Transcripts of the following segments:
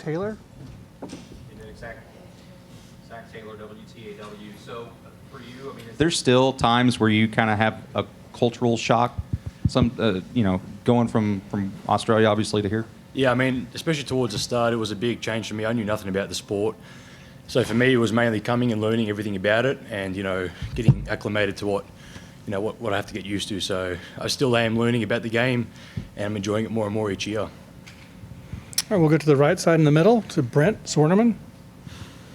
Taylor. And then Zach Taylor, WTAW. So for you, I mean, is there still times where you kind of have a cultural shock? Going from Australia, obviously, to here? Yeah, I mean, especially towards the start, it was a big change for me. I knew nothing about the sport. So for me, it was mainly coming and learning everything about it and, getting acclimated to what I have to get used to. So I still am learning about the game and I'm enjoying it more and more each year. All right, we'll go to the right side in the middle to Brent Wagner.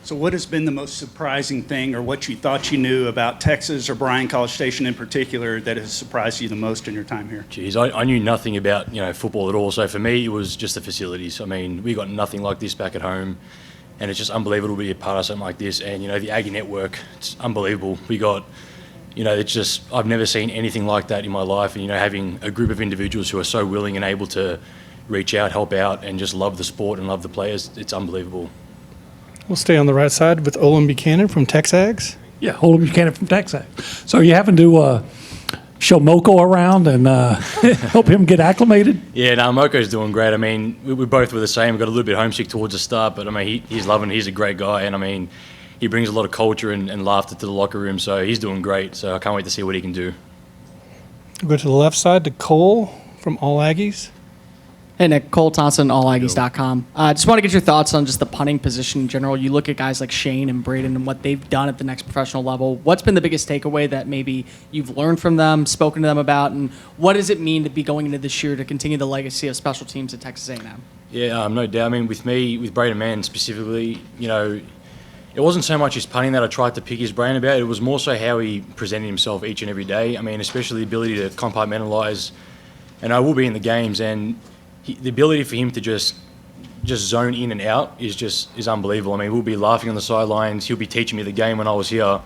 So what has been the most surprising thing or what you thought you knew about Texas or Bryan College Station in particular that has surprised you the most in your time here? Geez, I knew nothing about, football at all. So for me, it was just the facilities. I mean, we got nothing like this back at home. And it's just unbelievable to be a part of something like this. And, the Aggie Network, it's unbelievable. We got, it's just, I've never seen anything like that in my life. And, having a group of individuals who are so willing and able to reach out, help out, and just love the sport and love the players, it's unbelievable. We'll stay on the right side with Elandon Buchanan from Texags. Yeah, Elandon Buchanan from Texags. So you having to show Moko around and help him get acclimated? Yeah, no, Moko's doing great. I mean, we both were the same. We got a little bit homesick towards the start, but I mean, he's loving it. He's a great guy, and I mean, he brings a lot of culture and laughter to the locker room, so he's doing great. So I can't wait to see what he can do. We'll go to the left side to Cole from All Aggies. Hey, Nik, Cole Thompson, allaggies.com. I just want to get your thoughts on just the punting position in general. You look at guys like Shane and Braden and what they've done at the next professional level. What's been the biggest takeaway that maybe you've learned from them, spoken to them about, and what does it mean to be going into this year to continue the legacy of special teams at Texas A&M? Yeah, no doubt. I mean, with Braden Mann specifically, it wasn't so much his punting that I tried to pick his brain about. It was more so how he presented himself each and every day. I mean, especially the ability to compartmentalise. And I will be in the games, and the ability for him to just zone in and out is unbelievable. I mean, we'll be laughing on the sidelines. He'll be teaching me the game when I was here,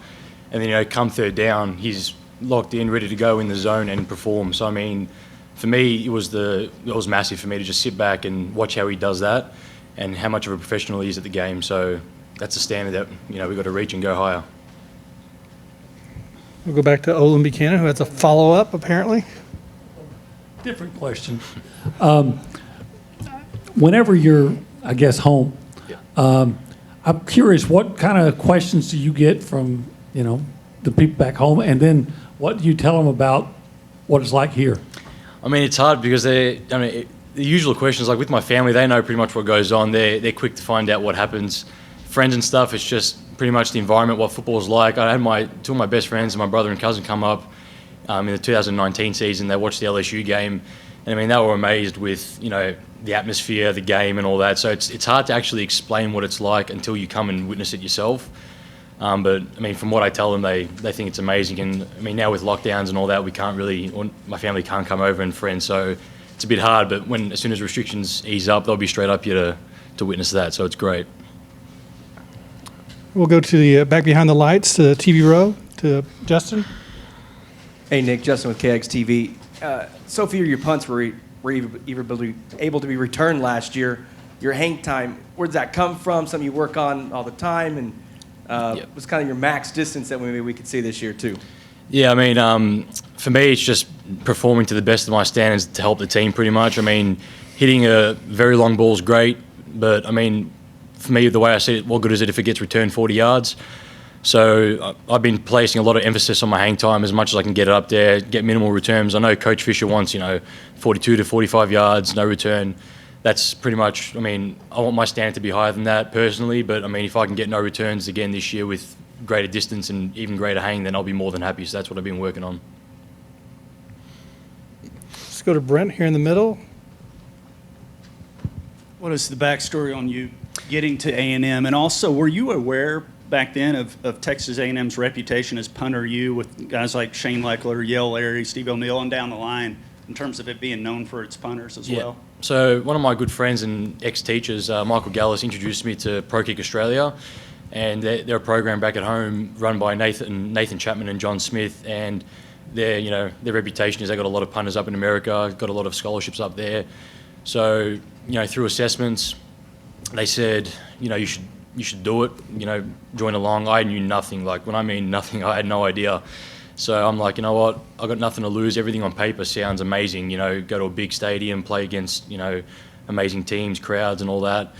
and then come third down, he's locked in, ready to go in the zone and perform. So I mean, for me, it was massive for me to just sit back and watch how he does that, and how much of a professional he is at the game. So that's a standard that we've got to reach and go higher. We'll go back to Elandon Buchanan, who has a follow-up apparently. Different question. Whenever you're, I guess, home, I'm curious, what kind of questions do you get from, the people back home? And then what do you tell them about what it's like here? I mean, it's hard because the usual questions, like with my family, they know pretty much what goes on. They're quick to find out what happens. Friends and stuff, it's just pretty much the environment, what football is like. I had two of my best friends, my brother and cousin, come up in the 2019 season. They watched the LSU game, and I mean, they were amazed with the atmosphere, the game, and all that. So it's hard to actually explain what it's like until you come and witness it yourself. But I mean, from what I tell them, they think it's amazing. And I mean, now with lockdowns and all that, my family can't come over and friends, so it's a bit hard. But as soon as restrictions ease up, they'll be straight up here to witness that. So it's great. We'll go to the back behind the lights to the TV row to Justin. Hey, Nik, Justin with KXTV. So few of your punts were even able to be returned last year. Your hang time, where does that come from? Something you work on all the time? And what's kind of your max distance that maybe we could see this year, too? Yeah, I mean, for me, it's just performing to the best of my standards to help the team, pretty much. I mean, hitting a very long ball is great, but, I mean, for me, the way I see it, what good is it if it gets returned 40 yards? So I've been placing a lot of emphasis on my hang time as much as I can get it up there, get minimal returns. I know Coach Fisher wants, 42 to 45 yards, no return. That's pretty much, I mean, I want my standard to be higher than that personally, but I mean, if I can get no returns again this year with greater distance and even greater hang, then I'll be more than happy. So that's what I've been working on. Let's go to Brent here in the middle. What is the backstory on you getting to A&M? And also, were you aware back then of Texas A&M's reputation as punter U with guys like Shane Leckler, Yale Larry, Steve O'Neal, and down the line in terms of it being known for its punters as well? So one of my good friends and ex-teachers, Michael Gallis, introduced me to Pro Kick Australia, and they're a program back at home run by Nathan Chapman and John Smith, and their reputation is they got a lot of punters up in America, got a lot of scholarships up there. So through assessments, they said you should do it, join along. I knew nothing. Like, when I mean nothing, I had no idea. So I'm like, you know what? I got nothing to lose. Everything on paper sounds amazing. Go to a big stadium, play against, amazing teams, crowds and all that.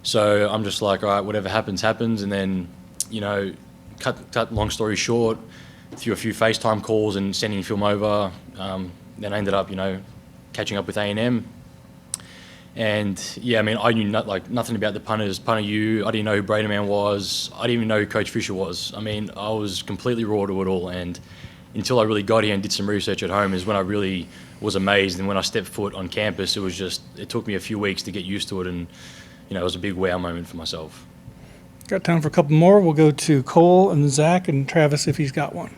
So I'm just like, all right, whatever happens, happens. And then, cut long story short, through a few FaceTime calls and sending film over, then I ended up, catching up with A&M. And yeah, I mean, I knew nothing about the punters, punter U. I didn't know who Braderman was. I didn't even know who Coach Fisher was. I mean, I was completely raw to it all. And until I really got here and did some research at home is when I really was amazed. And when I stepped foot on campus, it took me a few weeks to get used to it. And, it was a big wow moment for myself. Got time for a couple more. We'll go to Cole and Zach and Travis if he's got one.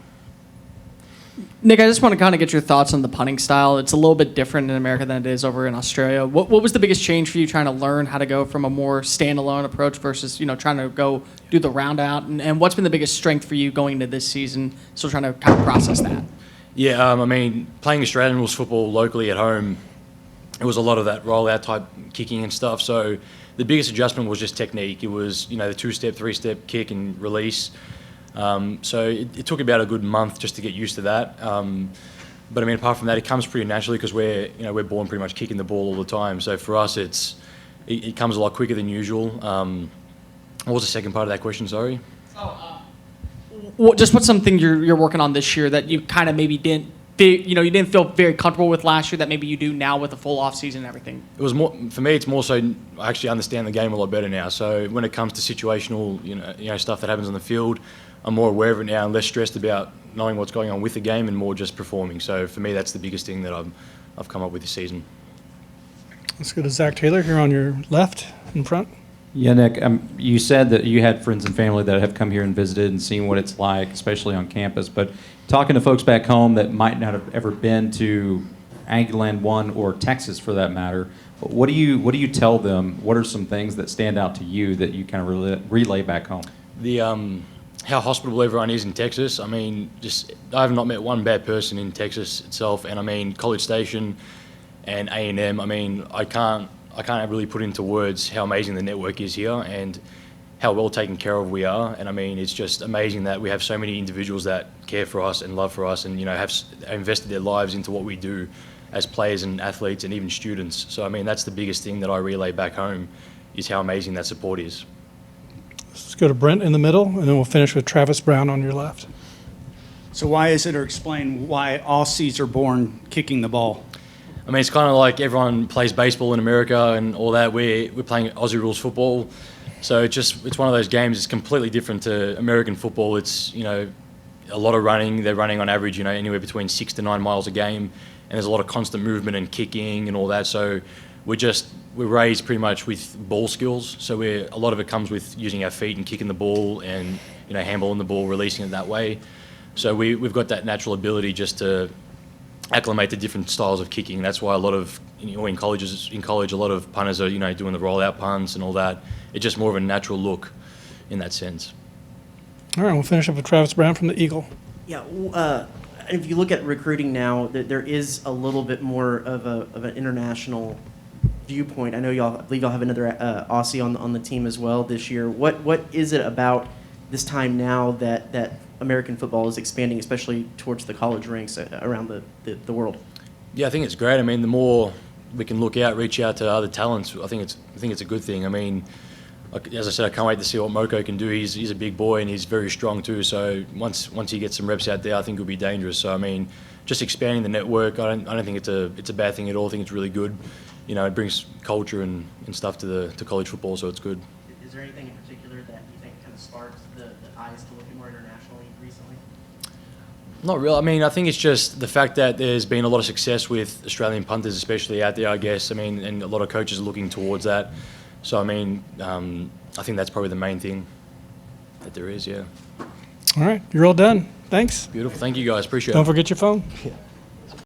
Nick, I just want to kind of get your thoughts on the punting style. It's a little bit different in America than it is over in Australia. What was the biggest change for you trying to learn how to go from a more standalone approach versus, trying to go do the round out? And what's been the biggest strength for you going into this season? Still trying to kind of process that. Yeah, I mean, playing Australian rules football locally at home, it was a lot of that roll-out type kicking and stuff. So the biggest adjustment was just technique. It was, the two-step, three-step kick and release. So it took about a good month just to get used to that. But I mean, apart from that, it comes pretty naturally because we're born pretty much kicking the ball all the time. So for us, it comes a lot quicker than usual. What was the second part of that question? Sorry. What's something you're working on this year that you kind of maybe didn't feel very comfortable with last year that maybe you do now with the full off season and everything? It was more for me. It's more so I actually understand the game a lot better now. So when it comes to situational, stuff that happens on the field, I'm more aware of it now and less stressed about knowing what's going on with the game and more just performing. So for me, that's the biggest thing that I've come up with this season. Let's go to Zach Taylor here on your left in front. Yeah, Nick, you said that you had friends and family that have come here and visited and seen what it's like, especially on campus. But talking to folks back home that might not have ever been to Aggieland 1 or Texas for that matter, what do you tell them? What are some things that stand out to you that you kind of relay back home? How hospitable everyone is in Texas. I mean, I have not met one bad person in Texas itself. And I mean, College Station and A&M, I mean, I can't really put into words how amazing the network is here and how well taken care of we are. And I mean, it's just amazing that we have so many individuals that care for us and love for us and, have invested their lives into what we do as players and athletes and even students. So, I mean, that's the biggest thing that I relay back home is how amazing that support is. Let's go to Brent in the middle, and then we'll finish with Travis Brown on your left. So why is it, or explain why Aussies are born kicking the ball? I mean, it's kind of like everyone plays baseball in America and all that. We're playing Aussie rules football. So it's one of those games. It's completely different to American football. It's, a lot of running. They're running on average, anywhere between 6 to 9 miles a game. And there's a lot of constant movement and kicking and all that. So we're raised pretty much with ball skills. So a lot of it comes with using our feet and kicking the ball and, handballing the ball, releasing it that way. So we've got that natural ability just to acclimate to different styles of kicking. That's why a lot of, in college, a lot of punters are, doing the rollout punts and all that. It's just more of a natural look in that sense. All right, we'll finish up with Travis Brown from the Eagle. Yeah, if you look at recruiting now, there is a little bit more of an international viewpoint. I know I believe y'all have another Aussie on the team as well this year. What is it about this time now that American football is expanding, especially towards the college ranks around the world? Yeah, I think it's great. I mean, the more we can reach out to other talents, I think it's a good thing. I mean, as I said, I can't wait to see what Moko can do. He's a big boy and he's very strong too. So once he gets some reps out there, I think he'll be dangerous. So I mean, just expanding the network, I don't think it's a bad thing at all. I think it's really good. It brings culture and stuff to college football, so it's good. Is there anything in particular that you think kind of sparks the eyes to looking more internationally recently? Not really. I mean, I think it's just the fact that there's been a lot of success with Australian punters, especially out there, I guess. I mean, and a lot of coaches are looking towards that. So, I mean, I think that's probably the main thing that there is, yeah. All right, you're all done. Thanks. Beautiful. Thank you, guys. Appreciate it. Don't forget your phone.